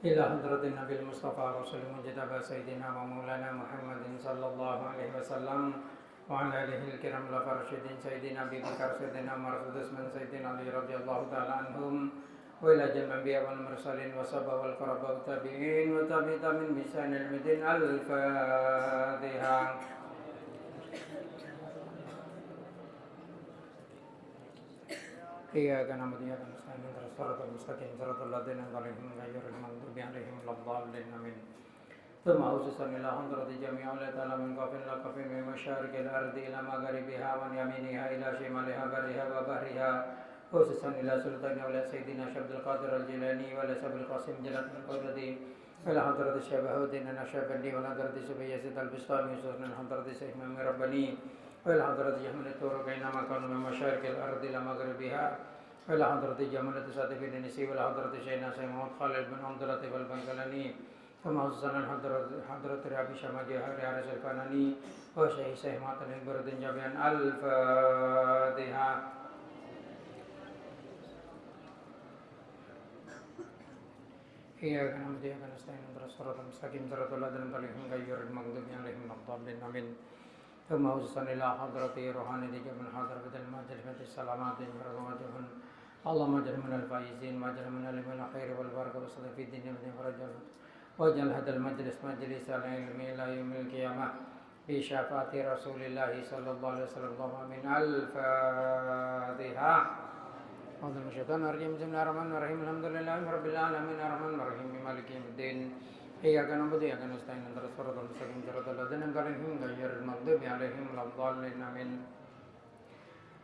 إلى حضرة النبي المصطفى رسول المجتبى سيدنا ومولانا محمد صلى الله عليه وسلم وعلى آله الكرام الراشدين سيدنا أبي بكر سيدنا عمر عثمان سيدنا علي رضي الله تعالى عنهم وإلى جميع الأنبياء والمرسلين والصحابة والقرابة والتابعين وتابعين بإحسان إلى يوم الدين. الفاتحة. إياك نعبد وإياك نستعين اهدنا الصراط المستقيم صراط الذين أنعمت عليهم غير المغضوب عليهم ولا الضالين آمين. ثم أوصي إلى حضرة جميع أولياء الله من قفل لقفل من مشارق الأرض إلى مغربها ومن يمينها إلى شمالها برها وبحرها. خصوصا إلى سلطان أولياء سيدنا شيخ عبد القادر الجيلاني وإلى شيخ القاسم جلال القدري وإلى حضرة الشيخ بهاءالدين النقشبندي وإلى حضرة الشيخ يزيد البستامي وإلى حضرة الشيخ محمد رباني وإلى حضرة جميع الطرق إنما كانوا من مشارق الأرض إلى مغربها وإلى حضرة جميع الساتفين النسي وإلى حضرة شيخنا سيد محمد خالد بن عبد اللطيف البنكلاني كما خصوصا حضرة ربي شماجي حارس الكناني وشيخ ماتن البردين جميعا. الفاتحة. إياك نعبد وإياك نستعين اهدنا الصراط المستقيم صراط الذين أنعمت عليهم غير المغضوب عليهم ولا الضالين آمين. ثم خصوصا إلى حضرة روحاني من حضرة المجلس السلامات بركاتهن اللهم اجعل من الفائزين واجعل من الخير والبركة والصدق في الدين والدنيا واجعل هذا المجلس مجلس العلم إلى يوم القيامة بشفاعة رسول الله صلى الله عليه وسلم. آمين. الفاتحة. أعوذ بالله من الشيطان الرجيم. بسم الله الرحمن الرحيم. الحمد لله رب العالمين الرحمن الرحيم مالك يوم الدين. إياك نعبد وإياك نستعين اهدنا الصراط المستقيم صراط الذين أنعمت عليهم غير المغضوب عليهم ولا الضالين آمين.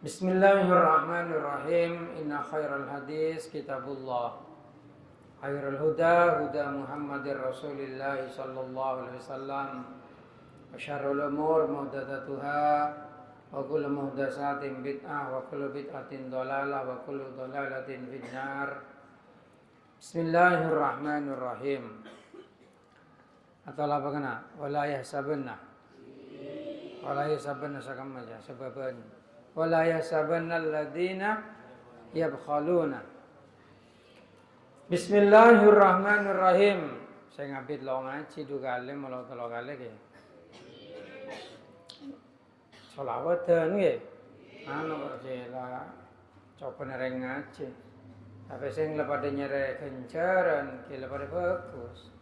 بسم الله الرحمن الرحيم. إن خير الحديث كتاب الله خير الهدى هدى محمد رسول الله صلى الله عليه وسلم وشر الأمور محدثاتها وكل محدثات بدعة وكل بدعة ضلالة وكل ضلالة في النار. بسم الله الرحمن الرحيم. Atau apa kena? Wala yahsabanna sakam aja sebaban. Wala yahsabanna alladziina yabkhaluna. Bismillahirrahmanirrahim. Saya ngabit lo ngaji dua kali malah telo kali ke. Sholawatan ke. Anu kok jela coba nereng ngaji. Tapi sing lepade nyere kencaran, ki lepade bagus.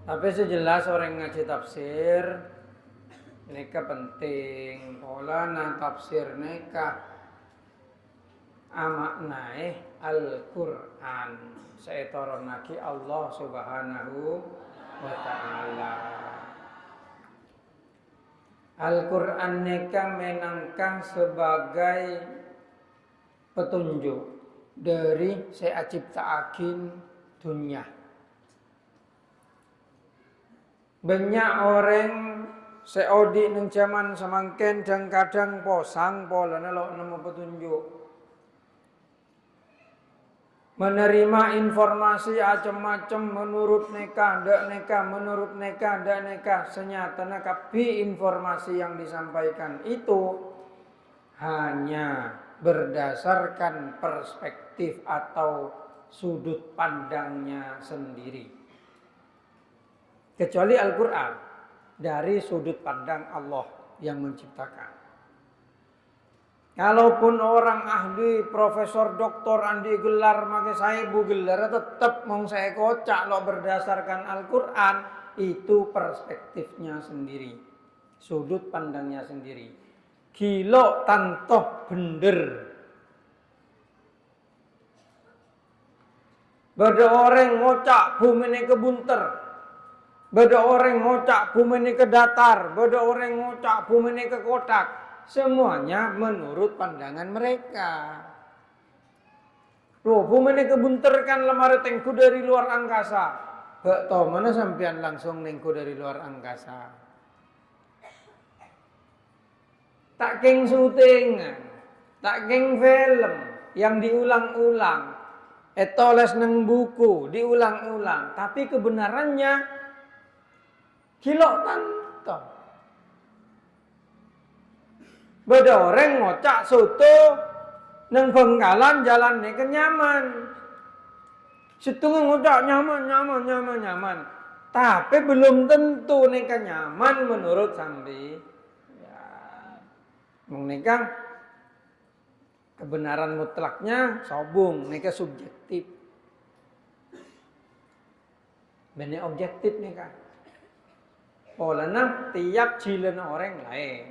Tapi sejelas orang ngaji tafsir neka penting. Pola na tafsir neka amaknae Al-Quran. Saya turun naki Allah Subhanahu wa ta'ala. Al-Quran neka menangkan sebagai petunjuk dari saya ciptaakin dunia. Banyak orang seodi nang zaman semangken dan kadang posang pola nelo nemu petunjuk. Menerima informasi macam-macam menurut neka, ndak neka, menurut neka, ndak neka. Senyatanya kapi informasi yang disampaikan itu hanya berdasarkan perspektif atau sudut pandangnya sendiri. Kecuali Al-Quran dari sudut pandang Allah yang menciptakan. Kalaupun orang ahli, profesor, doktor, andi gelar, maka saya bu gelar, tetap mau saya kocak lo berdasarkan Al-Quran, itu perspektifnya sendiri. Sudut pandangnya sendiri. Kilo tantoh bener. Bada orang ngocak bumi ini kebunter. Bada orang ngocak bumi ini ke datar. Bada orang ngocak bumi ini ke kotak. Semuanya menurut pandangan mereka. Loh, bumi ini kebunterkan lemari tengku dari luar angkasa. Gak tau mana sampean langsung nengku dari luar angkasa. Tak keng syuting, tak keng film yang diulang-ulang. Etoles neng buku diulang-ulang. Tapi kebenarannya kilok tanto. Beda orang ngocak soto Nang Bengkalan jalan nih kenyaman. Setengah ngucap nyaman. Tapi belum tentu nih nyaman menurut sambi. Ya, menikah kebenaran mutlaknya sobung, nih subjektif. Benih objektif nih kan. Polanya tiap cilen orang lain.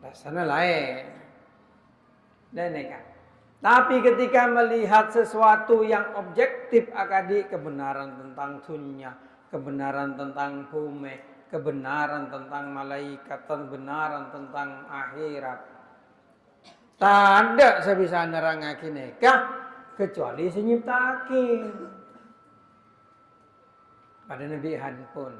Dasarnya lain. Dan nih kan. Tapi ketika melihat sesuatu yang objektif akadi kebenaran tentang dunia, kebenaran tentang bumi, kebenaran tentang malaikat, kebenaran tentang akhirat. Tak ada sebisa nerangakin nikah kecuali senyiptakin. Pada Nabi handphone.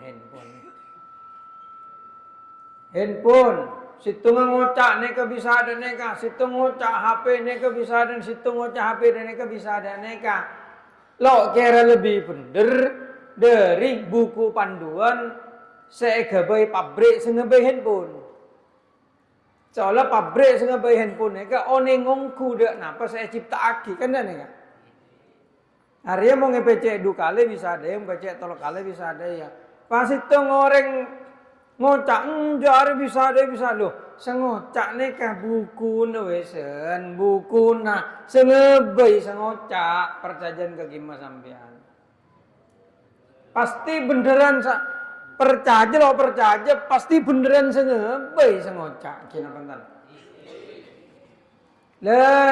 Situ ngocak neka bisa ada neka, situ ngocak HP neka bisa dan situ ngocak HP dan neka bisa ada neka. Lo kira lebih bener dari buku panduan segabai pabrik sengabai handphone. Soalnya pabrik sengabai handphone neka one ngongku dek napa saya cipta aki kan dah neka. Hari mau ngepecek 2 kali bisa ada, yang ngepecek 3 kali bisa ada ya. Pas itu ngoreng ngocak jari bisa loh. Sengocak nekah buku wesen, buku na sengebei sengocak perjanjian ke gima sampean. Pasti beneran percaya pasti beneran sengebei sengocak kina pentan.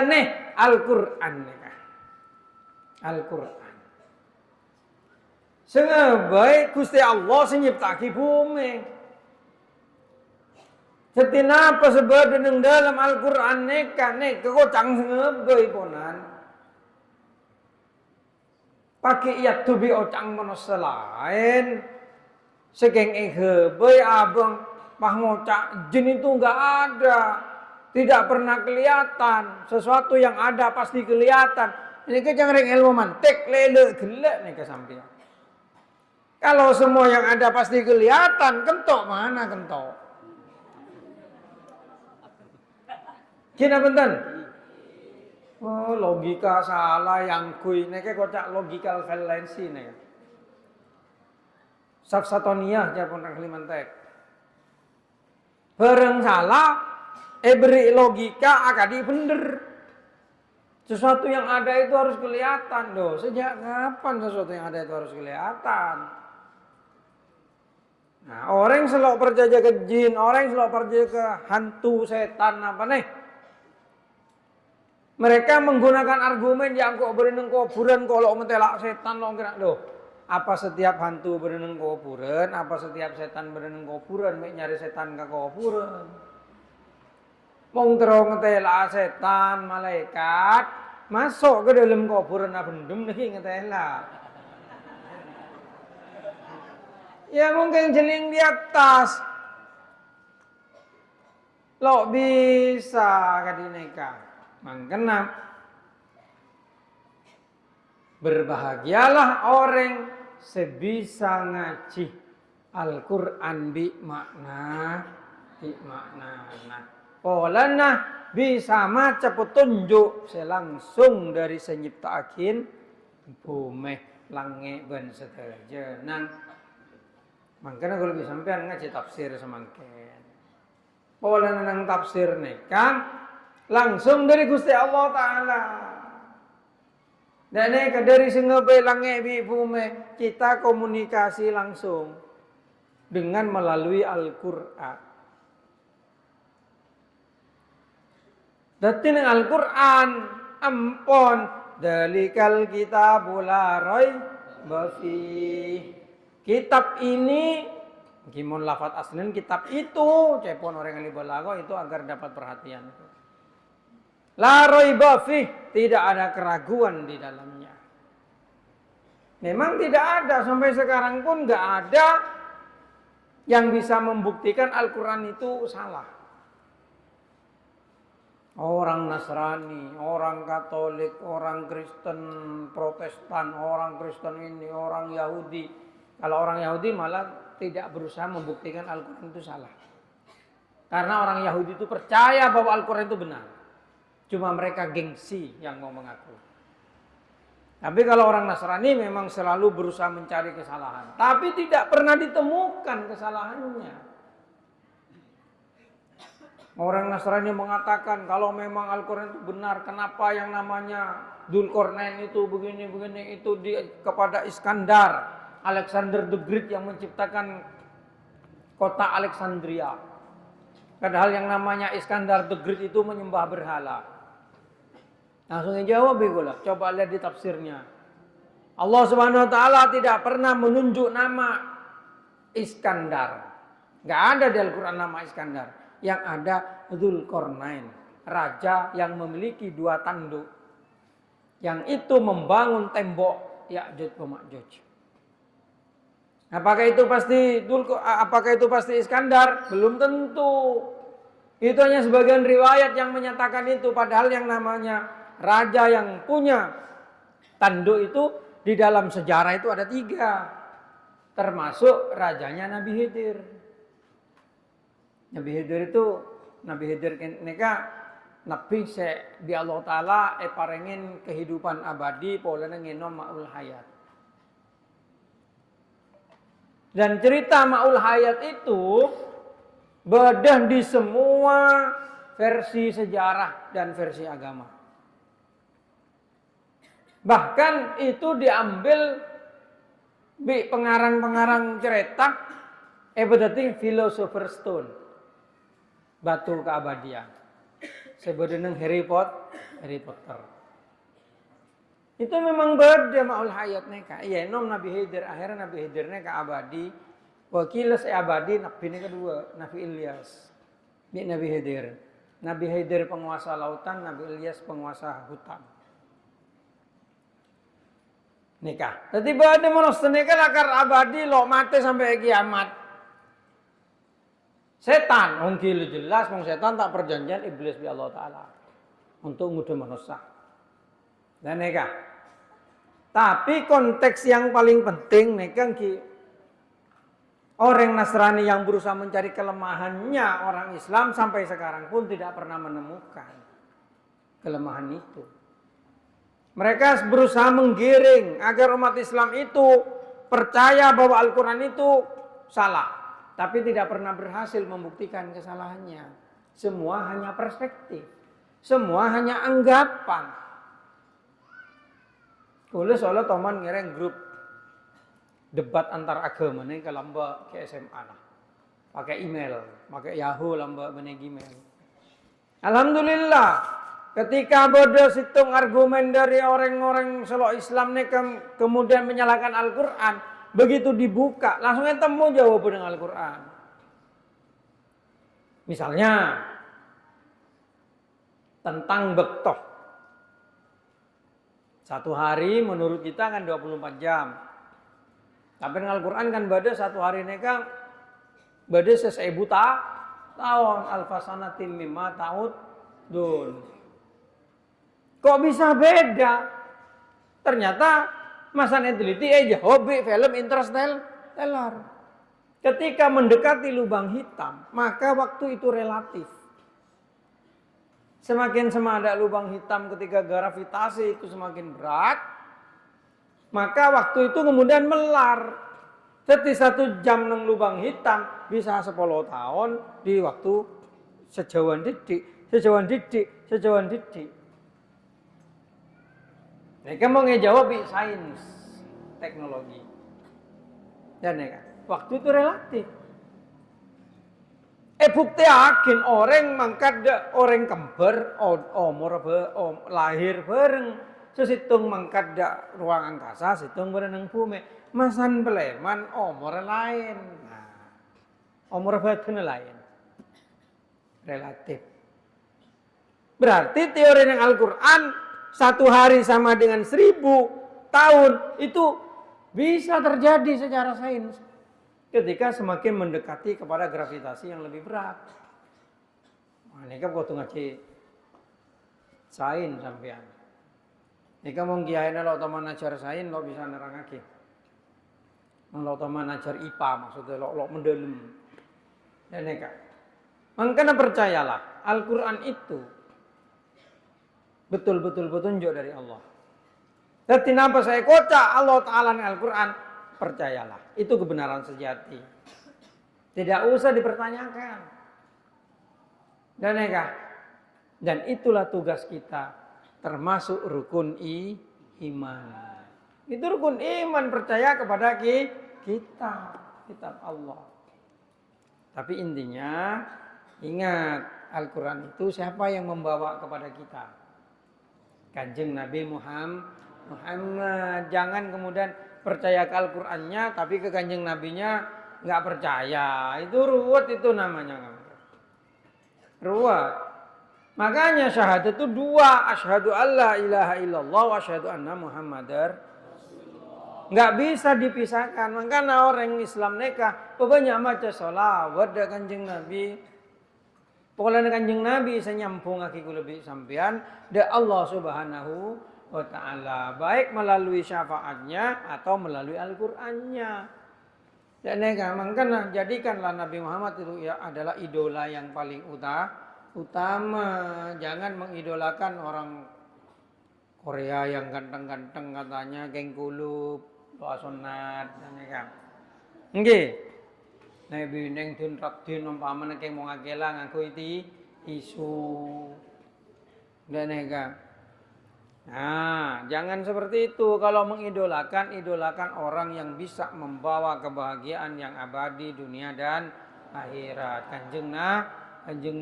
Nih Al-Qur'an nekah. Al-Qur'an. Sengebei Gusti Allah nyiptaki bumi. Setina apa sebab dalam Al-Quran neka kocang sengebei ponan. Pakai iat tubi ocang manos selain. Sekeng hebei abang pah ngocak jin itu enggak ada. Tidak pernah kelihatan. Sesuatu yang ada pasti kelihatan. Ini jangan ilmu mantek lele gelek nih kesampian. Kalau semua yang ada pasti kelihatan, kentok mana kentok? Kina benten? Oh, logika salah yang kui neke kocak logical fallacy neke. Saksatonia japon Kalimantek. Bareng salah, beri logika akadi bener. Sesuatu yang ada itu harus kelihatan loh. Sejak kapan sesuatu yang ada itu harus kelihatan? Nah, orang selok percaya ke jin, orang selok percaya ke hantu setan apa nih? Mereka menggunakan argumen yang kok bereneng kuburan kalau mentelak setan lo kira loh. Apa setiap hantu bereneng kuburan? Apa setiap setan bereneng kuburan? Mek nyari setan ke kuburan. Mong terong ngetela setan malaikat masuk ke dalam kuburan abendum lagi ngetela. Ya mungkin jeling di atas. Lo bisa kadineka. Mangkena berbahagialah orang sebisa ngaji Al-Quran bi makna. Polana bisa maca petunjuk selangsung dari senyiptaakin bumi langit ben seterjenan. Mangkena kalau bisa sampean ngaji tafsir semangken. Polana nang tafsir nih kan langsung dari Gusti Allah Ta'ala. Dan dari sengebei langit bi bumi kita komunikasi langsung dengan melalui Al-Qur'an. Dadi nang Al-Qur'an ampun dalikal kitabul la raiba fi. Kitab ini gimon lafat aslen kitab itu cepon orang yang balago itu agar dapat perhatian. La raiba fi, tidak ada keraguan di dalamnya. Memang tidak ada, sampai sekarang pun enggak ada yang bisa membuktikan Al-Quran itu salah. Orang Nasrani, orang Katolik, orang Kristen, Protestan, orang Kristen ini, orang Yahudi. Kalau orang Yahudi malah tidak berusaha membuktikan Al-Quran itu salah. Karena orang Yahudi itu percaya bahwa Al-Quran itu benar. Cuma mereka gengsi yang mau mengaku. Tapi kalau orang Nasrani memang selalu berusaha mencari kesalahan. Tapi tidak pernah ditemukan kesalahannya. Orang Nasrani mengatakan kalau memang Al-Quran itu benar, kenapa yang namanya Dzulqarnain itu begini-begini itu kepada Iskandar, Alexander the Great yang menciptakan kota Alexandria. Padahal yang namanya Iskandar the Great itu menyembah berhala. Langsung jawab lah, coba lihat di tafsirnya. Allah Subhanahu wa taala tidak pernah menunjuk nama Iskandar. Enggak ada di Al-Qur'an nama Iskandar. Yang ada Dzulqarnain, raja yang memiliki 2 tanduk. Yang itu membangun tembok Ya'juj wa Ma'juj. Apakah itu pasti Iskandar? Belum tentu. Itu hanya sebagian riwayat yang menyatakan itu, padahal yang namanya raja yang punya tanduk itu di dalam sejarah itu ada 3. Termasuk rajanya Nabi Khidir. Nabi Khidir neka Nabi di Allah Ta'ala parengin kehidupan abadi polanya ngenom ma'ul hayat. Dan cerita ma'ul hayat itu bedah di semua versi sejarah dan versi agama. Bahkan itu diambil di pengarang-pengarang cerita berarti Philosopher's Stone, batu keabadian. Sebenarnya Harry Potter. Itu memang beda ma'ul hayat neka. Iya, nom Nabi Khidir, akhirnya Nabi Khidir neka abadi. Wakilas abadi Nabi ini kedua, Nabi Ilyas. Nabi Khidir. Nabi Khidir penguasa lautan, Nabi Ilyas penguasa hutan. Nikah. Jadi bade manusia nikah akar abadi lo mati sampai kiamat. Setan, ongkil jelas, setan tak perjanjian iblis bi Allah Ta'ala untuk ngudu manusia. Dan nikah. Tapi konteks yang paling penting nikah orang Nasrani yang berusaha mencari kelemahannya orang Islam sampai sekarang pun tidak pernah menemukan kelemahan itu. Mereka berusaha menggiring agar umat Islam itu percaya bahwa Al-Quran itu salah. Tapi tidak pernah berhasil membuktikan kesalahannya. Semua hanya perspektif. Semua hanya anggapan. Kalau soalnya teman ngereng grup debat antar agama nih ke lamba ke SMA lah. Pakai email, pakai Yahoo lamba menegi email. Alhamdulillah, ketika bodoh situng argumen dari orang-orang selok Islam nih kemudian menyalahkan Al-Quran, begitu dibuka langsung temu jawaban dengan Al-Quran. Misalnya tentang bektoh. 1 hari menurut kita kan 24 jam. Tapi dengan Al-Quran kan bada 1 hari ini kan bada 1000 tahun. Alfasanatim mimma ta'udun. Kok bisa beda? Ternyata masanya teliti jawab film Interstellar. Ketika mendekati lubang hitam, maka waktu itu relatif. Semakin ada lubang hitam ketika gravitasi itu semakin berat, maka waktu itu kemudian melar. Jadi 1 jam nang lubang hitam bisa 10 tahun di waktu sejauhan didik. Mereka mau ngejawab di sains, teknologi. Dan ya kan, waktu itu relatif. Bukti akin orang mangkat orang kembar lahir bareng. Sesitung mangkat ruang angkasa, situng berenang bumi. Masan peleman umur lain. Nah, umur batin lain. Relatif. Berarti teori yang Al-Quran 1 hari sama dengan 1000 tahun itu bisa terjadi secara sains. Ketika semakin mendekati kepada gravitasi yang lebih berat. Nah, ini kan kau ngaji sains sampean. Ini kan mau kiai lo teman ajar sains lo bisa nerang lagi. Lo teman ajar IPA maksudnya lo mendalam. Dan ini kan. Makanya percayalah Al-Quran itu betul-betul petunjuk dari Allah. Jadi nampak saya kocak Allah Ta'ala di Al-Quran, percayalah. Itu kebenaran sejati. Tidak usah dipertanyakan. Dan itulah tugas kita. Termasuk rukun iman. Itu rukun iman, percaya kepada kita. Kitab Allah. Tapi intinya, ingat Al-Quran itu siapa yang membawa kepada kita? Kanjeng Nabi Muhammad. Jangan kemudian percaya ke Al-Qurannya tapi ke Kanjeng Nabinya nggak percaya. Itu ruwet itu namanya. Ruwet. Makanya syahadat itu dua. Asyhadu alla ilaha illallah wa asyhadu anna Muhammadar. Nggak bisa dipisahkan. Makanya orang Islam nikah banyak maca sholawat dari Kanjeng Nabi. Pokoknya Kanjeng Nabi saya nyambung akiku lebih sampean dari Allah Subhanahu wa ta'ala, baik melalui syafaatnya atau melalui Al-Qur'annya. Dan makanya jadikanlah Nabi Muhammad itu ya adalah idola yang paling utama. Jangan mengidolakan orang Korea yang ganteng-ganteng katanya geng kulub, doa sunat dan nggih. Nabi neng dun rakdin umpamane keng mau ngakela ngaku itu isu. Dan nah, jangan seperti itu. Kalau mengidolakan, idolakan orang yang bisa membawa kebahagiaan yang abadi dunia dan akhirat. Kanjeng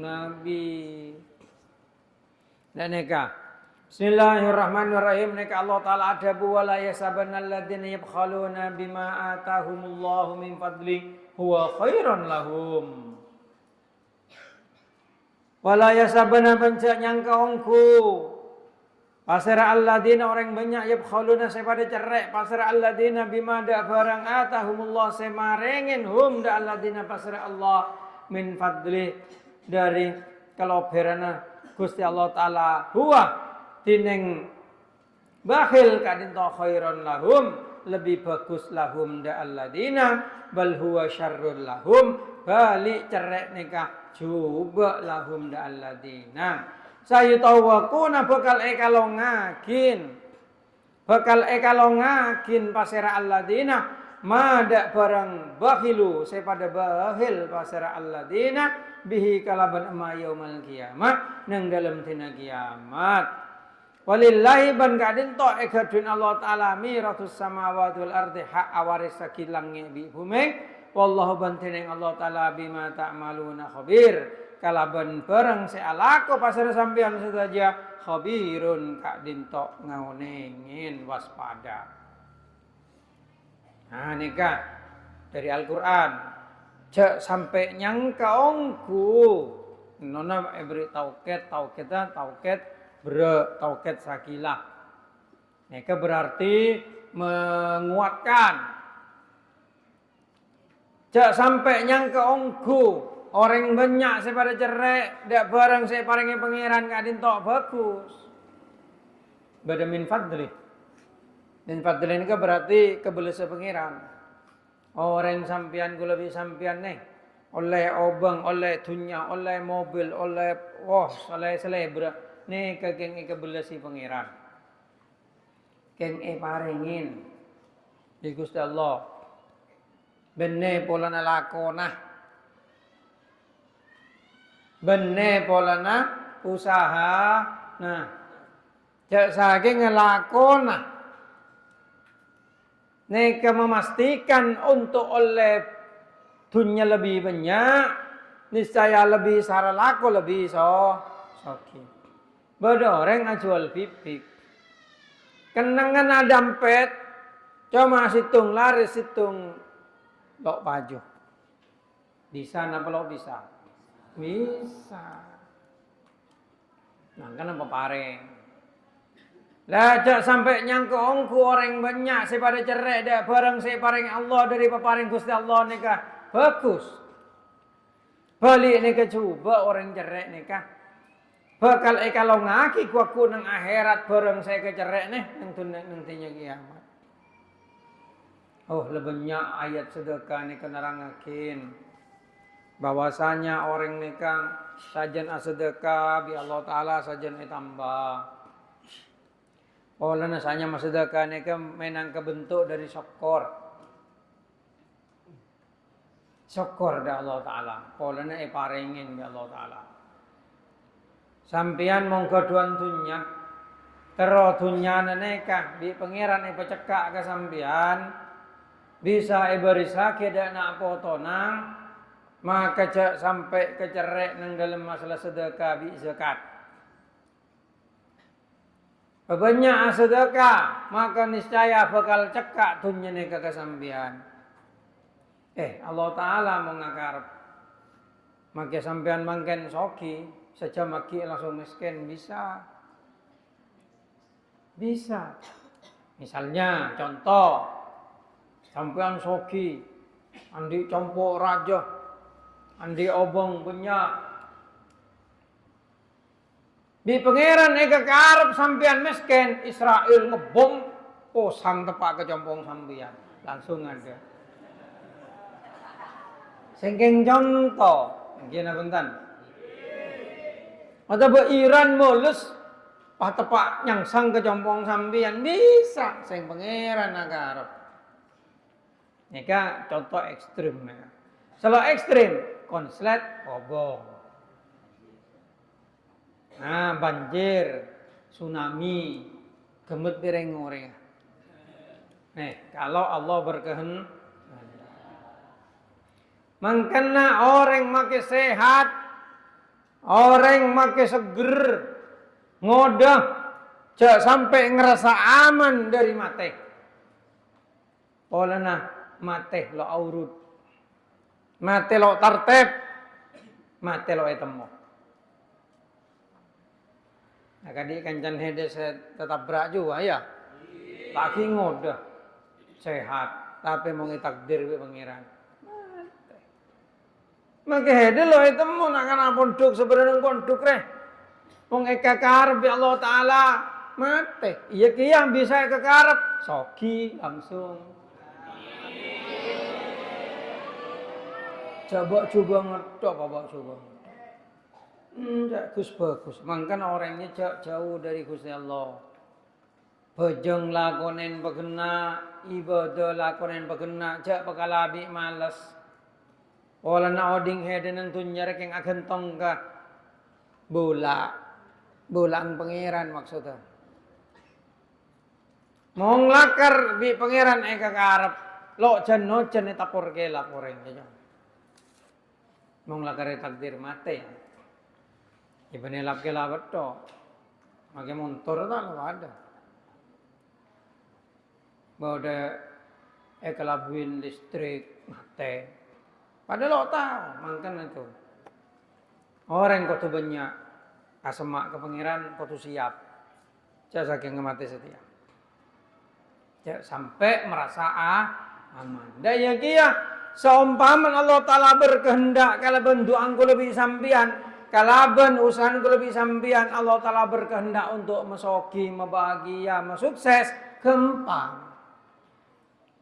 Nabi. Dan Bismillahirrahmanirrahim. Allah Ta'ala adabu wa la yasabanna alladhina yabkhaluna bima atahumullahu min fadli huwa khairan lahum. Wa la yasabanna banca nyangka ongku. Pasara alladina orang banyak yabkhaluna sepada cerek. Pasara alladina bima da barang atahumullah semarengin hum da alladina pasara Allah min fadli dari kaloberana Gusti Allah Ta'ala huwa dineng bakhil kadinto khairan lahum lebih bagus lahum da alladina bal huwa syarrun lahum balik cerek nikah coba lahum da alladina. Saya tahu aku na bakal ekalongakin pasera alladina mada barang bakhilu sepada bakhil pasera alladina bihi kalaban ma yaumal kiamat nang dalam dina kiamat. Walillahi ban kadin to ekadun Allah Ta'ala miratus samawati wal ardi hak awaris sakilange bi bumi wallahu banteneng Allah Ta'ala bima ta'maluna khabir. Kalaban barang sealako pasar sampean saja khabirun kak dintok ngaonengin waspada. Nah nikah dari Al-Quran cek sampai nyangka ongku nona beri tauket tauket sakilah. Nikah berarti menguatkan. Cek sampai nyangka ongku orang banyak sepada cerek, dak barang saya paringi pangeran kadin tok bagus. Bada min fadli. Dan fadli ini berarti kebelesa pangeran. Orang sampian ku lebih sampian nih. Oleh obang, oleh dunya, oleh mobil, oleh oleh selebra. Nih kegeng kebelesi pangeran. Keng paringin. Di Gusti Allah. Benne polana lakonah. Benne polana usaha. Nah, jak saking ngelakona. Neka memastikan untuk oleh dunia lebih banyak, niscaya lebih sara lako lebih soki. Bada orang ngajual pipik. Kenangan adampet, cuma situng laris situng lok baju. Bisa napa lo bisa? Bisa. Nah kan apa pareng. Lajak sampai nyangka ongku orang banyak sepada cerek dah barang separing Allah dari paparing Gusti Allah nikah bagus. Balik nikah coba orang cerek nikah. Bakal kalau ngaki ku nang akhirat barang saya kecerek nih nantinya kiamat. Oh lebihnya ayat sedekah nih kenerangakin. Bahwasanya orang nikah sajen sedekah bi Allah Ta'ala sajen tambah. Pola nasanya masedekah neka menang kebentuk dari syukur. Syukur dah Allah Ta'ala. Pola na paringin dah Allah Ta'ala. Sampian mongko duan dunya. Tero dunya neka di pangeran pacekak ke sampian. Bisa berisa keda nak potonang. Maka sampai kecerek nang dalam masalah sedekah bi zakat. Banyak sedekah, maka niscaya bakal cekak dunya neka kesampian. Allah Ta'ala mau ngakarep. Maka sampean mangken soki, saja maki langsung miskin bisa. Bisa. Misalnya contoh, sampean soki, andi compok raja, andi obong banyak. Di pangeran eka karep sampean miskin, Israel ngebom, sang tepak ke compong sampean. Langsung ada. Sengkeng contoh, gini bentan. Atau Iran mulus, tepak nyangsang ke compong sampean bisa, sing pangeran karep. Nika contoh ekstrim. Selalu ekstrim, konslet, obong. Nah, banjir, tsunami, gemut pireng ngoreng. Kalau Allah berkehendak. Mangkana orang make sehat, orang make seger, ngodah, cak sampai ngerasa aman dari mate. Polana mate lo aurut, mate lo tartep, mate lo etemo. Nah, kadi kancan hede tetap berak juga ya. Lagi ngodah sehat, tapi mau takdir be pangeran. Maka hede lo etemu nak kana pondok sebenarnya pondok reh. Wong eka karep Allah Taala mate. Iya ki yang bisa eka karep soki langsung. Coba ngedok apa coba. Bagus. Mangkan orangnya jauh dari Gusti Allah. Bejeng lakonen begena, ibadah lakonen begena, jak pekalabi males. Wala na oding heden ng tunyar keng agentong ka. Bulaan pangeran maksudnya. Mong lakar bi pangeran eka karep. Lo jan tapor ke laporen kaya. Mong lakar takdir mate. Iba nilap ke labat to. Maka motor tak ada. Bawa kelabuin listrik mate. Padahal lo tahu, mangkan itu. Orang kau tu banyak asemak ke pangeran kau tu siap. Jangan saking mati setia. Jangan sampai merasa aman. Daya kia seumpaman Allah Taala berkehendak kalau benduang ku lebih sampian. Kalaban usahan ku lebih sampian Allah Ta'ala berkehendak untuk mesoki, membahagia, mesukses, gempang.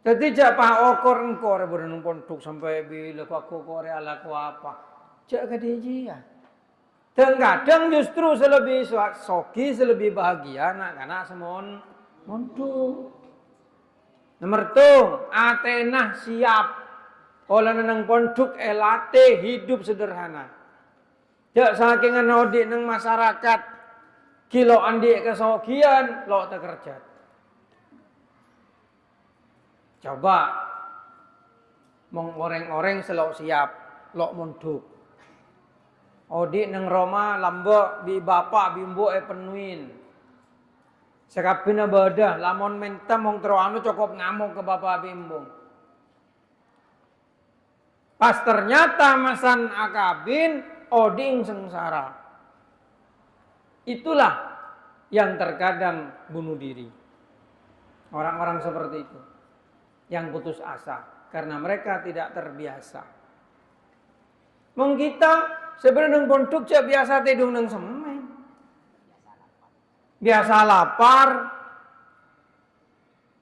Jadi japa okor engkor berenung pondok sampai bila aku kore ala ku apa. Jak kadiji ya. Kadang justru selebih soki, selebih bahagia nak kana semon mondok. Nomor tu, Atenah siap. Oleh nang pondok elate hidup sederhana. Jak saking nodi nang masyarakat kilo andi kesokian lo tak kerja. Coba mong orang-orang selalu siap lo munduk. Odi nang Roma lambo bi bapak bimbo penuin. Sekapina badah lamun menta mong teroano cukup ngamuk ke bapak bimbo. Pas ternyata masan akabin oding sengsara. Itulah yang terkadang bunuh diri. Orang-orang seperti itu. Yang putus asa. Karena mereka tidak terbiasa. Mung kita sebenarnya pondok biasa tidung nang semen. Biasa lapar.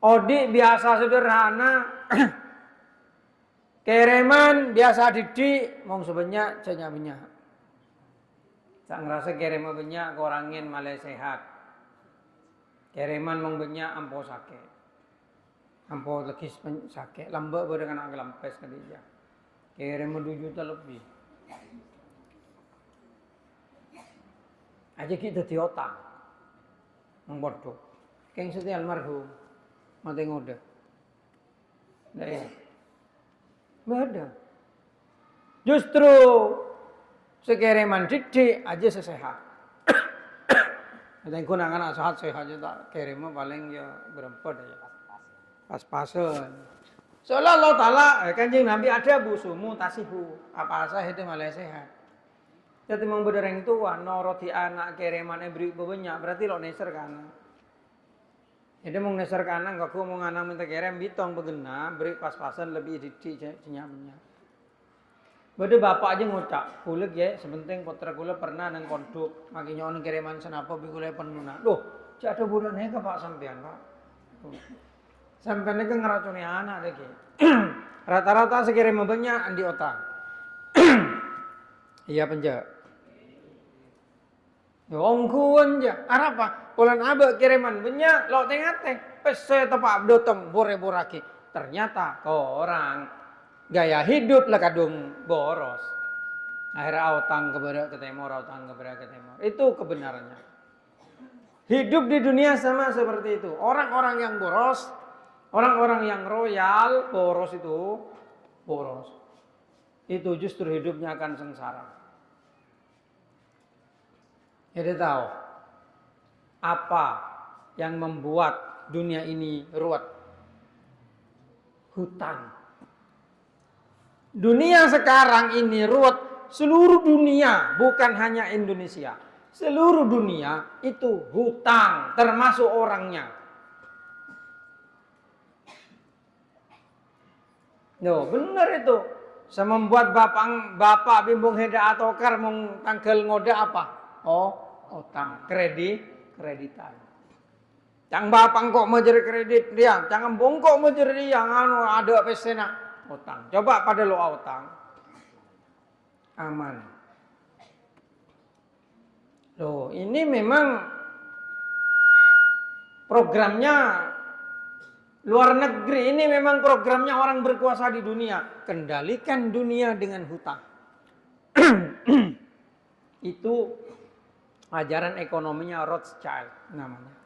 Odi biasa sederhana. Kereman biasa didik. Mong sebanyak banyak. Tak ngerasa kirim banyak ke orangin malah sehat. Kereman mong banyak ampo sakit. Ampo legis sakit. Lambak dengan agak lampes ke dia. Kereman 2 juta lebih. Aja kita diotang. Mengbodoh. Keng seti almarhum. Mati ngode. Nah, beda. Justru sekereman didik aja sesehat. Ada anak sehat aja tak kerema paling ya berempat aja. Pas-pasan. Seolah Allah Ta'ala Kanjeng Nabi ada busumu tasihu. Apa asa itu malah sehat. Jadi memang berdereng tua noroti anak kereman beri banyak berarti lo neser kana. Jadi mau neser kana enggak ku mau anak minta kerem bitong begena beri pas-pasan lebih didik cenyak-cenyak. Bade bapak aja ngucap, kulit ya, sebenting putra kula pernah nang konduk, makinyo nang kereman senapa bi kula penuna. Loh, cak ada budane ke Pak sampean, Pak. Sampean iki ngeracuni anak lagi. Rata-rata sekirim banyak andi otak. Iya penja. Wong kuwen ja, arapa? Pulan abe kiriman banyak, lo tengate, pese tepak dotong bore-boraki. Ternyata orang gaya hidup lah kadung boros. Akhirnya utang kepada ketemor, utang kepada ketemor. Itu kebenarannya. Hidup di dunia sama seperti itu. Orang-orang yang boros, orang-orang yang royal, boros itu, boros. Itu justru hidupnya akan sengsara. Jadi tahu apa yang membuat dunia ini ruwet? Hutang. Dunia sekarang ini ruwet, seluruh dunia, bukan hanya Indonesia. Seluruh dunia itu hutang, termasuk orangnya. No, benar itu. Sama membuat bapak bimbung heda atau kar mong tanggal ngoda apa? Oh, hutang, kreditan. Jangan bapak kok menjer kredit dia, jangan bongkok menjer dia, anu ada pesena. Utang. Coba pada lo utang. Aman. Loh, ini memang programnya luar negeri. Ini memang programnya orang berkuasa di dunia. Kendalikan dunia dengan hutang. Itu ajaran ekonominya Rothschild namanya.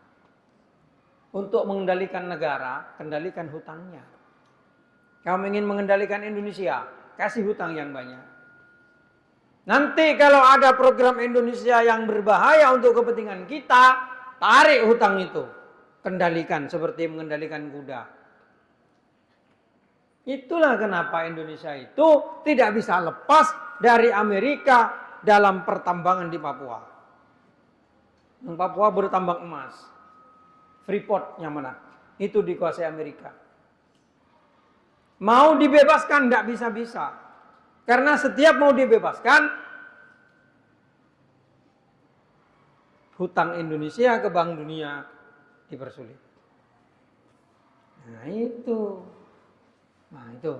Untuk mengendalikan negara, kendalikan hutangnya. Kamu ingin mengendalikan Indonesia, kasih hutang yang banyak. Nanti kalau ada program Indonesia yang berbahaya untuk kepentingan kita, tarik hutang itu. Kendalikan seperti mengendalikan kuda. Itulah kenapa Indonesia itu tidak bisa lepas dari Amerika dalam pertambangan di Papua. Papua bertambang emas. Freeport-nya mana? Itu dikuasai Amerika. Mau dibebaskan tidak bisa-bisa. Karena setiap mau dibebaskan, hutang Indonesia ke Bank Dunia dipersulit. Nah itu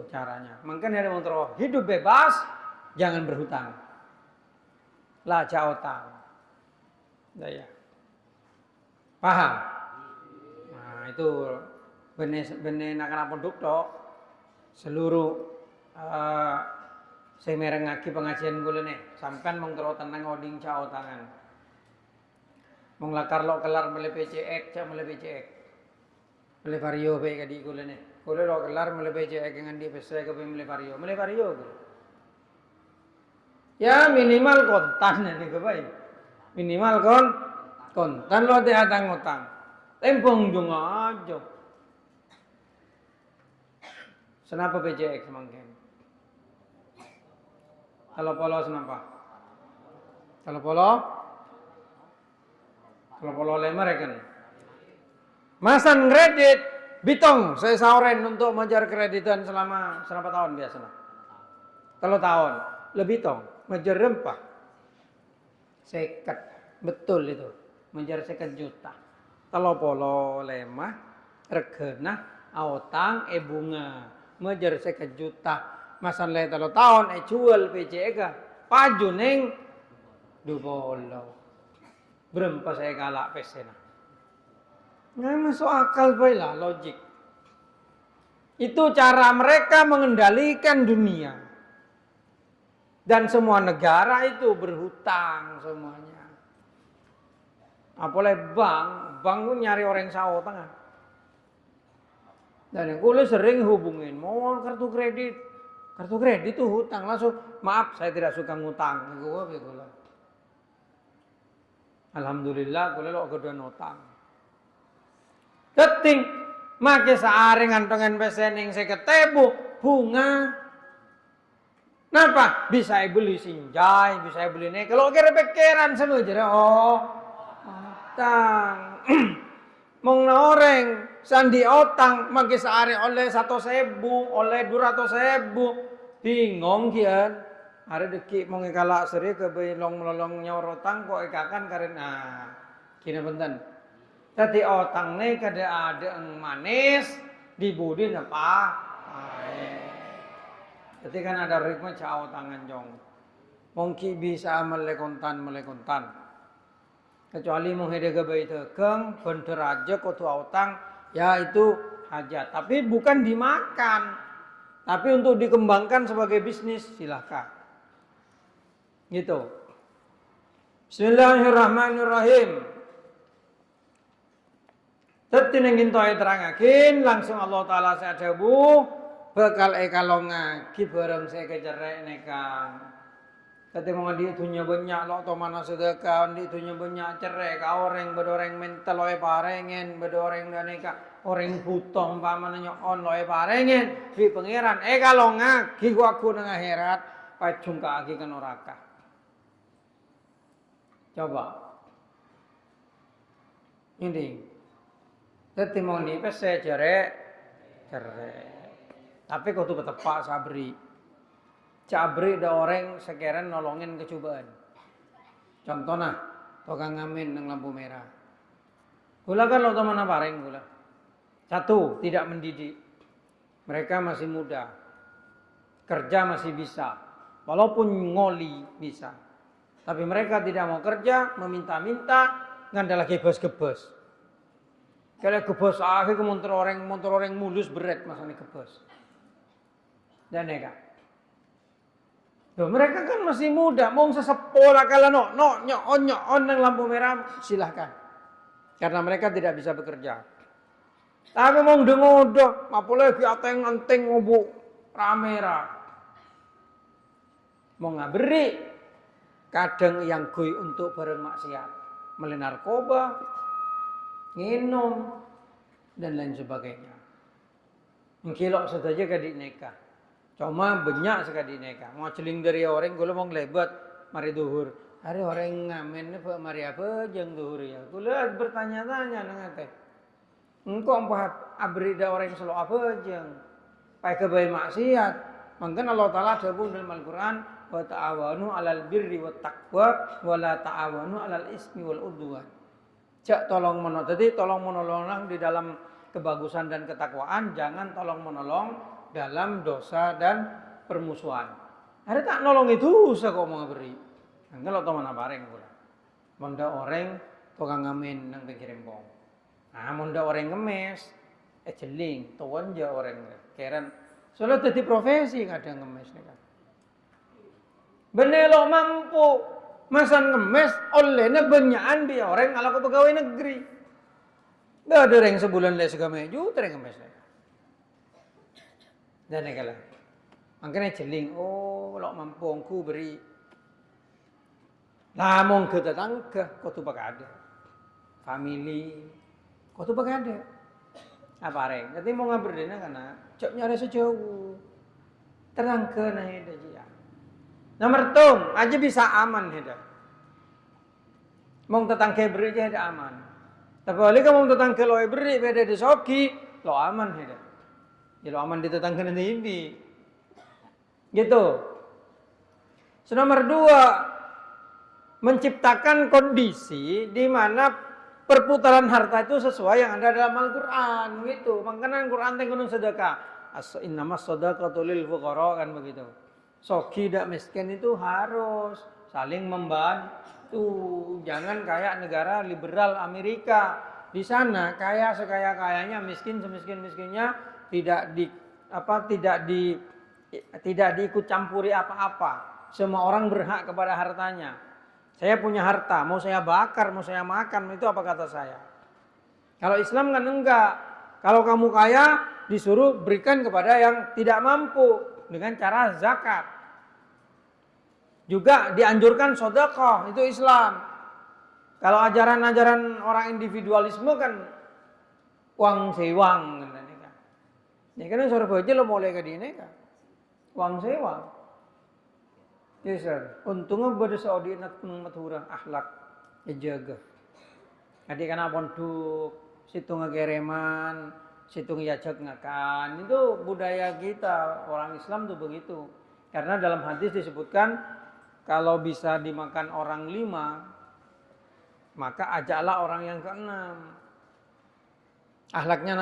caranya. Makanya ada yang terus hidup bebas, jangan berhutang. Laca utang. Ya. Paham? Nah itu benih nak pondok tok. Seluruh saya merengaki pengajian gue nih, sampai mong terus tenang oding cao tangan, mong lakar lo kelar mele PCX, cak mele PCX, mele vario baik kadi gue nih, gue lo kelar mele PCX dengan dia pesai ke mele vario gue, ya minimal kontan nih gue baik, minimal kontan lo teh atang utang, tempong dong aja. Kenapa PCX semangkin? Kalau polo kenapa? Kalau polo lemar kan? Masan kredit, bitong saya sauren untuk mengejar kreditan selama berapa tahun biasanya? Kalau tahun, lebih tong, mengejar rempah. Seket, betul itu, mengejar 1 juta. Kalau polo lemah, regena, autang, bunga. Mengejar 1 juta. Masan leh talo tahun jual PCX paju neng 20. Berempa saya galak pesena. Nggak masuk akal baiklah logik. Itu cara mereka mengendalikan dunia. Dan semua negara itu berhutang semuanya. Apalagi bank pun nyari orang sawo tengah. Dan yang kuliah sering hubungin, mau kartu kredit tuh hutang langsung. Maaf, saya tidak suka ngutang. Alhamdulillah, kuliah lo keduan utang. Keting, make searing ngantongan pesen yang saya ketebu bunga. Kenapa? Bisa beli sinjai, bisa beli nih. Kalau kira pikiran semua jadi utang. Mong orang sandi otang make searing oleh 1.000, oleh 200.000. Bingung kian. Ada deki mong ikalak seri ke belong melolong nyorotang kok ikakan karena kini benten. Tadi otang nih kada ada yang manis dibudin apa? Jadi kan ada ritme cau tangan jong. Mungkin bisa melekontan. Kecuali menghidupkan bayi tegeng, bener aja kotu otang, ya itu hajat. Tapi bukan dimakan, tapi untuk dikembangkan sebagai bisnis silahkan. Gitu. Bismillahirrahmanirrahim. Tadi nengin toy terangakin langsung Allah Taala sadabu bakal ekalonga kibareng saya kecerek nekang. Tadi mau di dunia banyak lo to mana sedekah di dunia banyak cerai ka orang bedoreng mental loe parengen bedoreng daneka orang putong pamananya on loe parengen di pangeran ekalonga ki aku nang akhirat pacung ka agi kan neraka. Coba ini tadi mau di pese cerai tapi kau tuh betepak sabri. Cabri ada orang sekarang nolongin kecobaan. Contohnya, tukang ngamen nang lampu merah. Gula kan lo teman apa reng gula. Satu, tidak mendidik. Mereka masih muda. Kerja masih bisa. Walaupun ngoli bisa. Tapi mereka tidak mau kerja, meminta-minta, ngandal lagi gebos-gebos. Kalau gebos akhir ke motor orang mulus berat masanya gebos. Dan nega. Loh, mereka kan masih muda, mau sesepola kala nyon nang lampu merah silahkan. Karena mereka tidak bisa bekerja. Tapi mau dengodo, apalagi ateng-anteng ngobu ramera. Mau ngaberi kadang yang goi untuk bareng maksiat, meli narkoba, nginum dan lain sebagainya. Ngkilok saja kadik nikah. Cuma banyak sekali neka. Mau celing dari orang, kalau mau lebat, mari duhur. Hari orang ngamen, mari apa, jeng duhur ya. Kalau bertanya-tanya nengate. Engkau empat abrida orang selalu apa jeng. Pai kebaik maksiat. Mungkin Allah Taala sebut dalam Al-Quran, wa ta'awanu 'alal birri wat taqwa, wa la ta'awanu 'alal ismi wal udwan. Jak tolong menolong. Jadi tolong menolong di dalam kebagusan dan ketakwaan, jangan tolong menolong dalam dosa dan permusuhan. Ada tak nolong itu usah kok mau beri. Enggak lo teman apa bareng pula. Monda orang tukang ngamen nang pinggir rempong. Nah, monda orang ngemes, jeling, tuan ja orang keren. Soalnya jadi profesi kadang ngemes nih kan. Benelo mampu masan ngemes olehnya banyakan dia orang kalau ke pegawai negeri. Nggak ada yang sebulan les gameju, tereng ngemes. Dan negala, makanya jeling, kalau mampu aku beri, namun ke tetangga, kau tu pakai ada, family, kau tu pakai ada, apa reng? Jadi mau ngabur dina karena cok nyari sejauh, terang ke nah itu dia. Nomor tung, aja bisa aman hida. Mau tetangga beri aja ada aman. Tapi kalau kamu tetangga lo beri beda di soki, lo aman hida. Jadi aman di tetangga nanti ini. Gitu. Nomor 2, menciptakan kondisi di mana perputaran harta itu sesuai yang ada dalam Al-Quran. Gitu. Makanya Al-Quran gunung sedekah. Innamas shadaqatu lil fuqara kan begitu. Soki dak miskin itu harus saling membantu. Jangan kayak negara liberal Amerika Di sana kaya sekaya-kayanya, miskin semiskin-miskinnya, tidak diikut campuri apa-apa. Semua orang berhak kepada hartanya. Saya punya harta, mau saya bakar, mau saya makan, itu apa kata saya. Kalau Islam kan enggak. Kalau kamu kaya, disuruh berikan kepada yang tidak mampu dengan cara zakat. Juga dianjurkan sedekah, itu Islam. Kalau ajaran-ajaran orang individualisme kan uang sewang kan. Ini kan Surabaya lo mulai ke dini kan. Uang sewang. Yes sir. Untungnya pada Saudi nak mathura akhlak jaga. Adik kana pondok, situ ngegereman, situ ngajak ngakan. Itu budaya kita, orang Islam tuh begitu. Karena dalam hadis disebutkan kalau bisa dimakan orang 5, maka ajaklah orang yang ke-6. Akhlaknya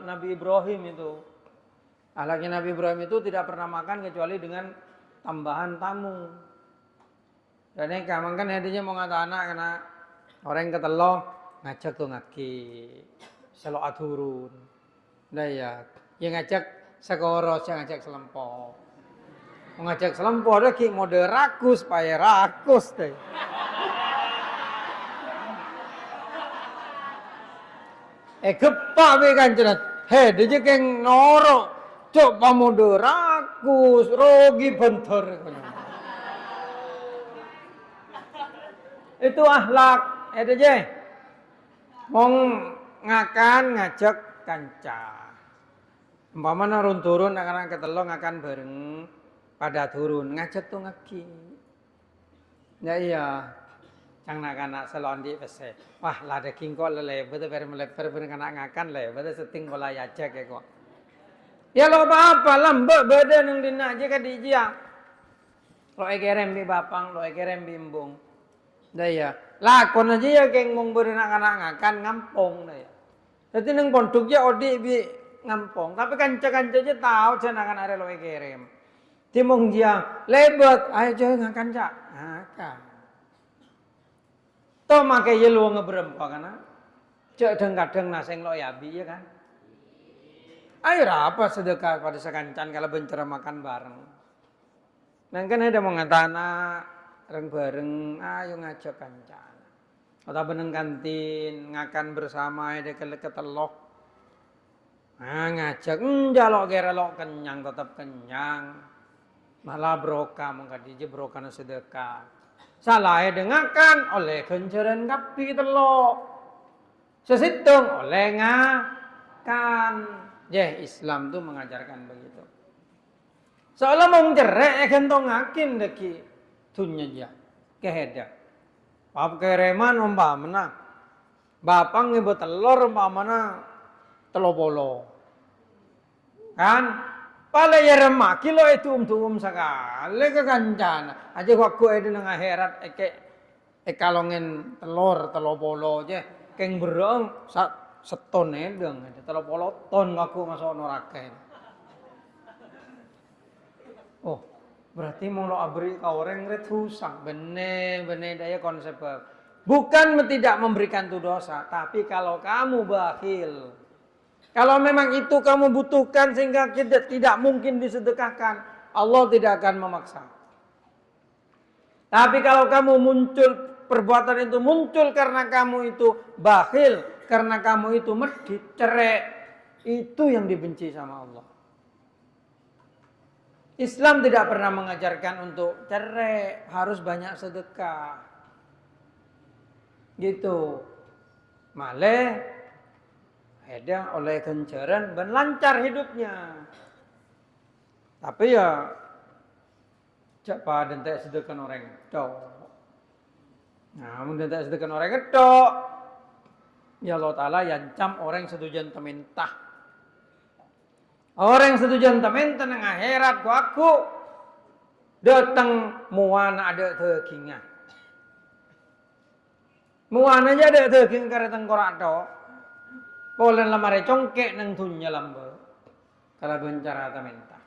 Nabi Ibrahim itu. Akhlaknya Nabi Ibrahim itu tidak pernah makan kecuali dengan tambahan tamu. Dan ini kaman kan hadinya mau ngata anak karena orang ketelo ngajak tuh ngaki selok aturun. Nah ya, yang ngajak sekoros, yang ngajak selempok. Ngajak selempok ada ki mode rakus, payah rakus deh. Gepak be kancenan. Dia keng norok. Coba mode rakus, rogi bentor. Itu akhlak. Je. Mong ngakan ngajak kanca. Umpamana turun akan ketelo ngakan bareng pada turun ngajak tuh ngaki. Ya iya. Cang nak selondi pese. Wah, lah daging kok lele, betul melebar kanak ngakan le, betul seting kola yajak ya kok. Ya lo apa lambek badan yang dina aja kan dijia. Lo ekerem bi bapang, lo ekerem bimbung. Dah ya. Lakon aja ya keng mong berenak anak ngakan ngampong dah ya. Jadi neng pondok ya odi bi ngampong. Tapi kanca-kanca aja tahu cenangan are lo ekerem. Timong dia lebet, ayo jangan ngakan cak. Ngakan. Toh makai yelu ngeberempa kana. Cek kadang naseng lo yabi ya kan. Ayo apa sedekah pada sekancan kalau bencara makan bareng. Nang kan ada mengatana bareng ayo ngajak kancan. Atau beneng kantin ngakan bersama ada ketelok. Nah ngajak njalok kira lo kenyang tetap kenyang. Malah broka mengkadiji broka sedekah. Salah dengakan oleh kenceran kapi telok. Sesitung oleh ngakan. Islam tuh mengajarkan begitu. Seolah mau cerek gentong ngakin deki dunya dia. Keheda. Bap kereman umpamana. Bapang ibu telur umpamana telopolo. Kan? Pala ya remak kilo itu sekali kekancana. Aja waktu ada nang akhirat kalongen telopolo je. Keng berong seton edeng ada telopolo ton aku masuk neraka. Oh, berarti mau lo abri kau orang rusak. Bener daya konsep. Bukan tidak memberikan tu dosa, tapi kalau kamu bakhil. Kalau memang itu kamu butuhkan sehingga tidak mungkin disedekahkan, Allah tidak akan memaksa. Tapi kalau kamu perbuatan itu muncul karena kamu itu bakhil, karena kamu itu medit, cerai, itu yang dibenci sama Allah. Islam tidak pernah mengajarkan untuk cerai, harus banyak sedekah. Gitu. Malah ada oleh kencaran dan lancar hidupnya. Tapi ya cepat dan tak sedekah orang ketok. Nah, dan tak sedekah orang ketok. Ya Allah Ta'ala yancam orang setujuan tementah. Orang setujuan tementah nang akhirat ku aku datang muana ada tekinga. Muana aja ada teking kare tengkorak tok. Polen lamare congkek nang dunya lamba. Kalau bencara tementah.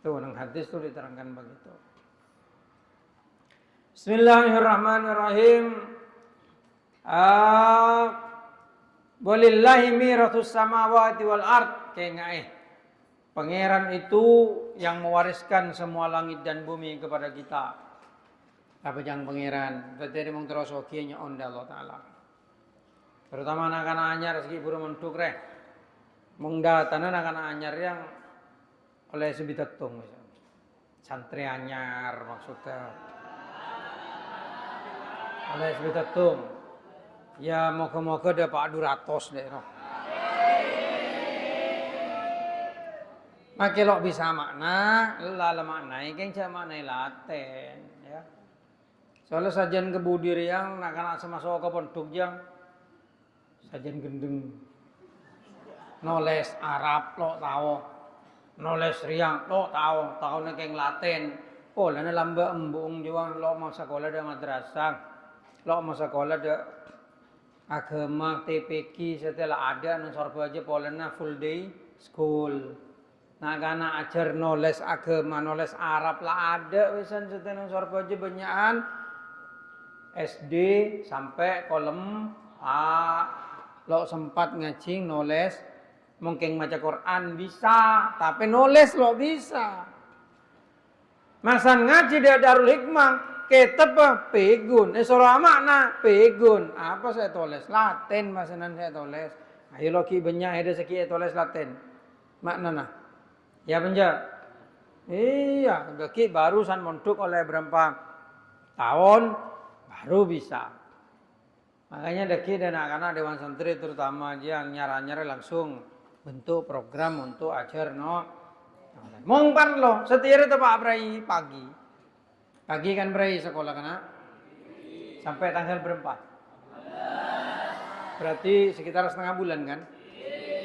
Tuh nang hadis tuh diterangkan begitu. Bismillahirrahmanirrahim. Walillahi mirathus samawati wal ard. Pangeran itu yang mewariskan semua langit dan bumi kepada kita. Apa yang pangeran? Berarti mong terus okinya onda Allah Ta'ala. Terutama anak-anak anyar segi buru mentuk reh. Mong datana anak-anak anyar yang oleh sebitatung misalnya. Santri anyar maksudnya. Oleh sebitatung. Ya moga-moga dapat 200 deh no. Maka lo bisa makna, lala maknai, keng cak maknai laten, ya. Soalnya sajian kebudir yang nak sama soka pondok yang sajian gendeng, noles Arab lo tahu, noles Riang lo tahu nak keng laten. Oh, lana lamba embung juang lo mau sekolah ada madrasah, lo mau sekolah ada agama TPQ setelah ada nusor aja polanya full day school. Nah, karena ajar noles agama, noles Arab lah ada wisan setelah sorba aja banyakan SD sampai kolom A. Lo sempat ngacing noles, mungkin baca Quran bisa, tapi noles lo bisa. Masan ngaji dia Darul Hikmah, kitab pegun, surah makna pegun. Apa saya tulis? Latin masanan saya tulis. Ayo lo ki banyak ada sekian tulis Latin. Makna nah. Ya penjak. Iya, bagi barusan mondok oleh berapa tahun baru bisa. Makanya deki dan anak-anak Dewan Santri terutama dia yang nyara-nyara langsung bentuk program untuk ajar no. Mongpan lo, setiap itu Pak Brai pagi. Pagi kan Brai sekolah kana? Sampai tanggal berapa? Berarti sekitar setengah bulan kan?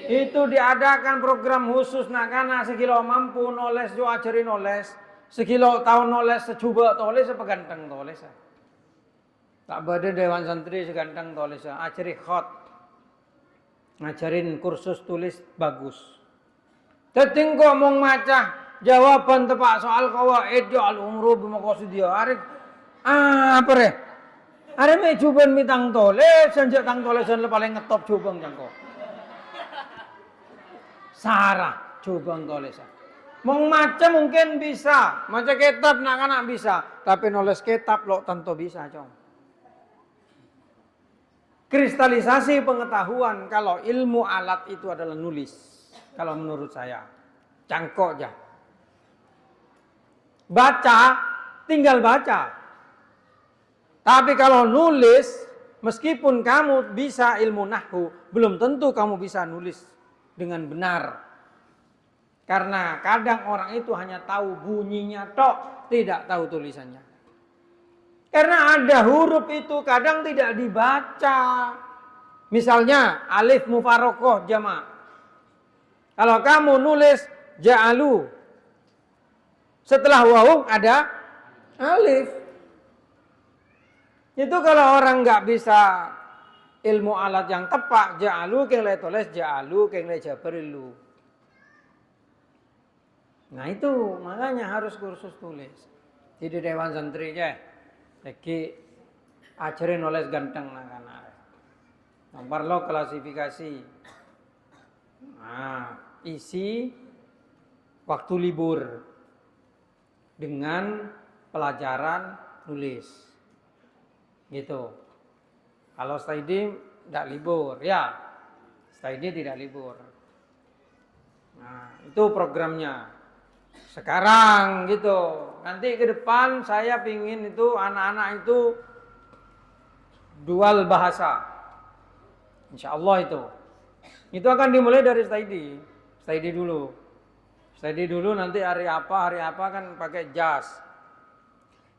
Itu diadakan program khusus nak kana sekilo mampu noles jo ajarin noles, sekilo tahun noles secoba tulis sepeganteng tulis. Tak bade Dewan Santri seganteng tulis ajari khot. Ngajarin kursus tulis bagus. Tetingko mong maca jawaban tepak soal qawaid al umru bimaqasidiya. Arek apa re? Arek me juban mitang tulis senjak tang tulisan paling ngetop jubang jangko. Sarah coba tulis. Mau maca mungkin bisa, maca kitab nak anak bisa, tapi nulis kitab lo tentu bisa, cong. Kristalisasi pengetahuan kalau ilmu alat itu adalah nulis. Kalau menurut saya, cangkok aja. Baca, tinggal baca. Tapi kalau nulis, meskipun kamu bisa ilmu nahwu, belum tentu kamu bisa nulis dengan benar. Karena kadang orang itu hanya tahu bunyinya tok, tidak tahu tulisannya. Karena ada huruf itu kadang tidak dibaca. Misalnya alif mufarokoh jama'. Kalau kamu nulis ja'alu, setelah wawu ada alif. Itu kalau orang nggak bisa ilmu alat yang tepat, ja'alu keng le tulis ja'alu keng le jabarilu. Nah itu makanya harus kursus tulis. Jadi Dewan Santri ya, lagi ajarin nulis ganteng nak-anak. Nomor lo klasifikasi. Nah, isi waktu libur dengan pelajaran nulis. Gitu. Kalau study tidak libur, ya. Study tidak libur. Nah, itu programnya. Sekarang gitu. Nanti ke depan saya pingin itu anak-anak itu dual bahasa. Insya Allah itu. Itu akan dimulai dari study. Study dulu. Study dulu nanti hari apa kan pakai jas.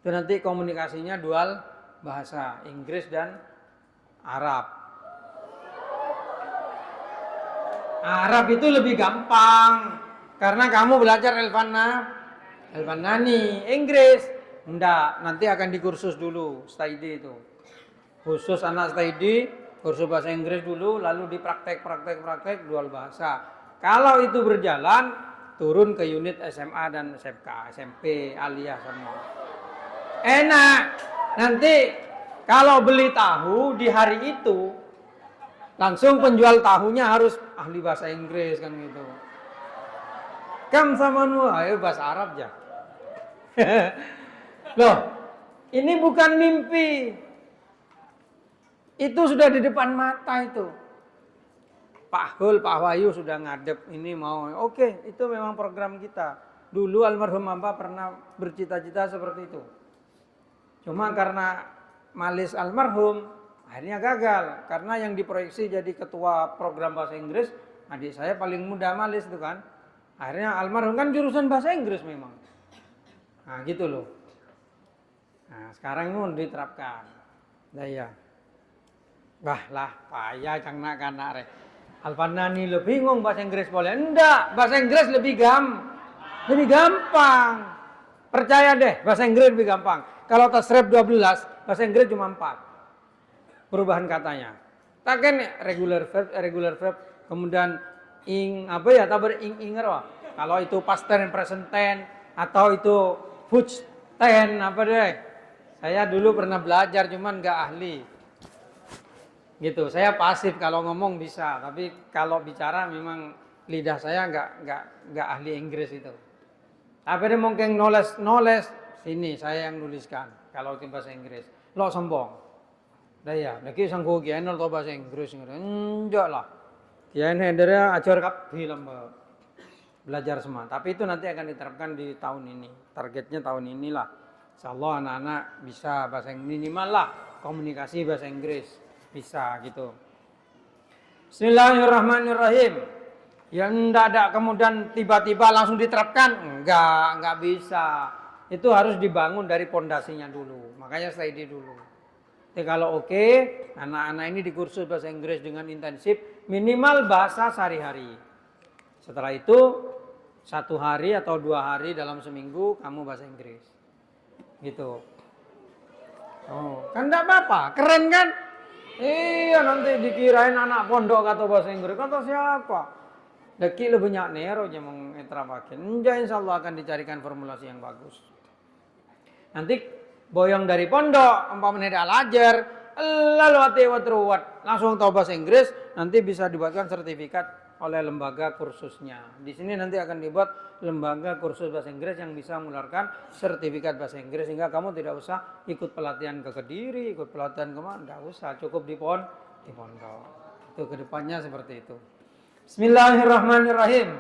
Itu nanti komunikasinya dual bahasa, Inggris dan Arab. Arab itu lebih gampang karena kamu belajar Elfanani. Inggris enggak, nanti akan dikursus dulu study itu. Khusus anak study, kursus bahasa Inggris dulu lalu dipraktek dual bahasa. Kalau itu berjalan turun ke unit SMA dan SMK, SMP, aliyah semua. Enak. Nanti kalau beli tahu di hari itu Langsung penjual tahunya harus ahli bahasa Inggris kan gitu. Kam samanu, ayo bahasa Arab ya. Loh, ini bukan mimpi. Itu sudah di depan mata itu. Pak Hul, Pak Wahyu sudah ngadep ini mau. Oke, itu memang program kita. Dulu almarhum Bapak pernah bercita-cita seperti itu. Cuma karena malis almarhum, akhirnya gagal. Karena yang diproyeksi jadi ketua program bahasa Inggris, adik saya paling muda malis itu kan. Akhirnya almarhum kan jurusan bahasa Inggris memang. Nah gitu loh. Nah sekarang ini diterapkan. Nah ya. Bah lah, payah cangnak kanak rek. Alfanani lo bingung bahasa Inggris boleh? Enggak, bahasa Inggris lebih gampang. Percaya deh, bahasa Inggris lebih gampang. Kalau tasrif 12, bahasa Inggris cuma 4. Perubahan katanya. Takkan regular verb, kemudian inger wah. Kalau itu past tense, present tense, atau itu future tense apa deh. Saya dulu pernah belajar cuman nggak ahli. Gitu, saya pasif kalau ngomong bisa, tapi kalau bicara memang lidah saya nggak ahli Inggris itu. Tapi dia mungkin knowledge sini saya yang nuliskan kalau itu bahasa Inggris. Lo sombong. Dah ya, lagi sanggup kian lo bahasa Inggris enggak lah. Kian hendernya ajar kap film belajar semua. Tapi itu nanti akan diterapkan di tahun ini. Targetnya tahun inilah. Insyaallah anak-anak bisa bahasa minimal lah komunikasi bahasa Inggris. Bisa gitu. Bismillahirrahmanirrahim. Yang enggak ada kemudian tiba-tiba langsung diterapkan, enggak bisa. Itu harus dibangun dari pondasinya dulu. Makanya study dulu. Jadi kalau oke, anak-anak ini di kursus bahasa Inggris dengan intensif, minimal bahasa sehari-hari. Setelah itu 1 hari atau 2 hari dalam seminggu kamu bahasa Inggris. Gitu. Oh, kan enggak apa-apa, keren kan? Iya nanti dikirain anak pondok kata bahasa Inggris. Kata siapa? Deki lebih banyak nero aja mengetrapakin. Enggak, insya Allah akan dicarikan formulasi yang bagus. Nanti boyong dari pondok, umpamanya ada alajar, lalu hati watruwat, langsung tahu bahasa Inggris, nanti bisa dibuatkan sertifikat oleh lembaga kursusnya. Di sini nanti akan dibuat lembaga kursus bahasa Inggris yang bisa mengeluarkan sertifikat bahasa Inggris sehingga kamu tidak usah ikut pelatihan ke Kediri, ikut pelatihan kemana, tidak usah, cukup di pondok. Itu kedepannya seperti itu. Bismillahirrahmanirrahim.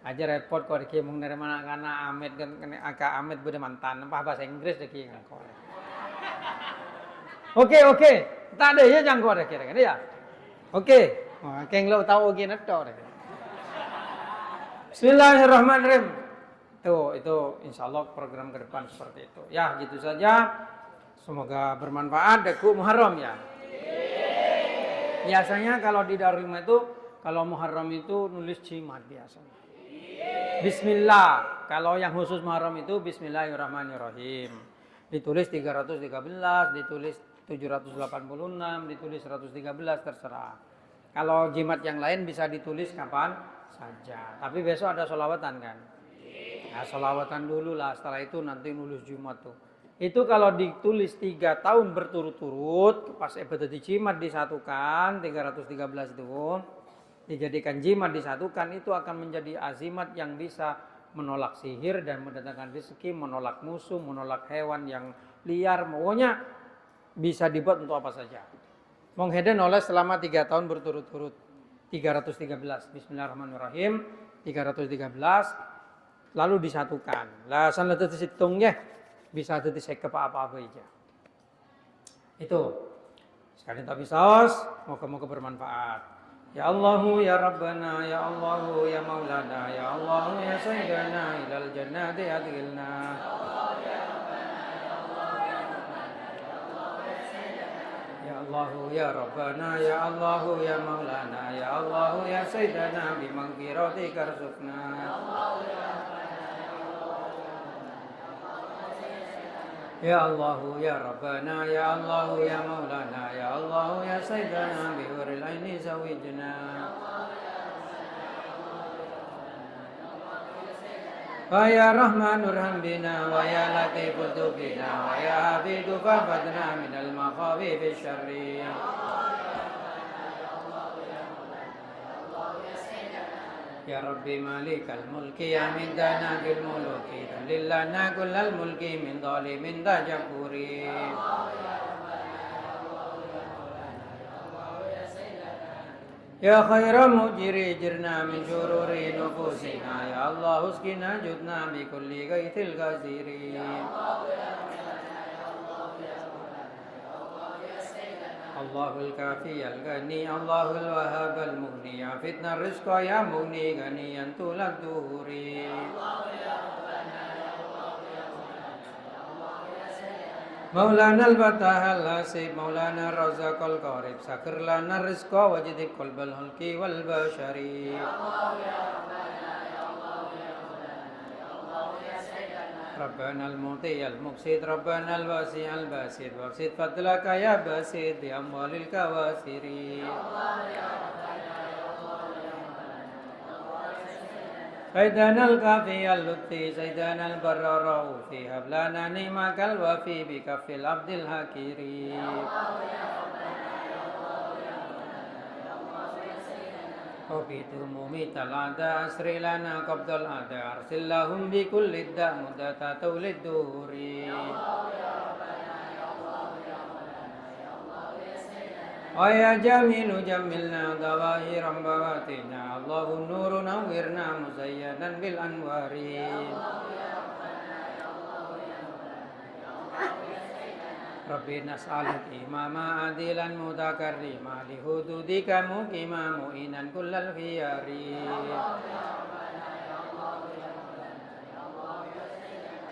Aja repot kok deki mung dari mana kana Ahmed kan agak Ahmed beda mantan apa bahasa Inggris deki kan kok. Oke. Tak ada ya jangkau ada kira-kira ya. Oke. Keng lo tahu oke neto deh. Bismillahirrahmanirrahim. Itu insyaallah program ke depan seperti itu. Ya, gitu saja. Semoga bermanfaat deku Muharram ya. Biasanya kalau di Darul Ilmu itu kalau Muharram itu nulis jimat biasanya. Bismillah. Kalau yang khusus Muharram itu Bismillahirrahmanirrahim. Ditulis 313, ditulis 786, ditulis 113 terserah. Kalau jimat yang lain bisa ditulis kapan saja. Tapi besok ada sholawatan kan? Nah, sholawatan dulu lah. Setelah itu nanti nulis jimat tuh. Itu kalau ditulis 3 tahun berturut-turut, pas ibadah jimat disatukan, 313 itu, dijadikan jimat disatukan, itu akan menjadi azimat yang bisa menolak sihir dan mendatangkan rezeki, menolak musuh, menolak hewan yang liar. Pokoknya bisa dibuat untuk apa saja. Mengheden oleh selama 3 tahun berturut-turut. 313. Bismillahirrahmanirrahim. 313. Lalu disatukan. Lah san letih hitung ya. Bisa dadi sek apa-apa aja. Itu. Sekali tapi saus, moga-moga bermanfaat. Ya Allahu ya Rabbana ya Allahu ya Maulana ya Allahu ya Sayyidana ilal jannati adkhilna. Allahu ya Rabbana ya Allahu ya Maulana ya Allahu ya Sayyidana bimaghfirati karsukna. Ya Allahu ya Rabbana ya Allahu ya Maulana ya Allahu ya Sayyidana bihuril aini zawijna. Wa ya Rahmanur Hambina wa ya Latiful Tubina wa ya Hafidu fafadna minal makhawif syarri. يا ربي مالك الملك يا من دانا بالملوك ذلل لنا كل الملك من ظالم ذا جبور يا خير مجري جرنا من شرور نفوسنا يا الله اسقنا جدنا بكل غيث الغزير الله الكافي الغني الله الوهاب المغني يا فتنة الرزق يا مغني غنيا طول الدهور مولانا الفتاح الحسيب مولانا الرزاق القارب سكر لنا الرزق وجد قلب الهلك والبشر ربنا المعطي المقسط ربنا الواسع الباسط وابسط فضلك يا باسط بأموال الكواسر سيدنا الكافي اللطفي سيدنا البر الرؤوف هب لنا نعمك الوفي بكف العبد الحكير وبيت مميت الأعداء أسري لنا قبض الأعداء أرسل لهم بكل الداء مدة طول الدهور ويا جميل جملنا ظواهرا بواتنا الله النور نورنا مزينا بالأنوار ربي نسألك إماما عادلا متكرما لحدودك مقيما مؤينا كل الخيار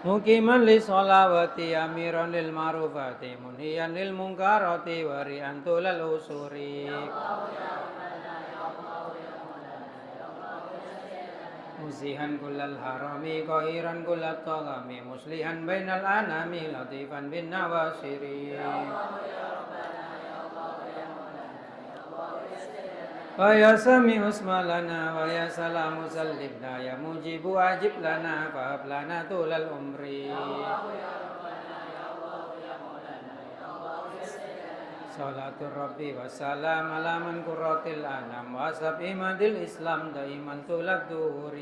مقيما للصلوات أميرا للمعروفات منهيا للمنكرات وريئا طول الأسور مزيحا كل الحرام قاهرا كل الطغام مصلحا بين الأنام لطيفا بالنواصر ويا سميع اسم لنا ويا سلام سلمنا يا مجيب أجب لنا فهب لنا طول العمر صلاة الرب والسلام على من قرة الأنام وأصحاب إمام الإسلام دائما طول الدهور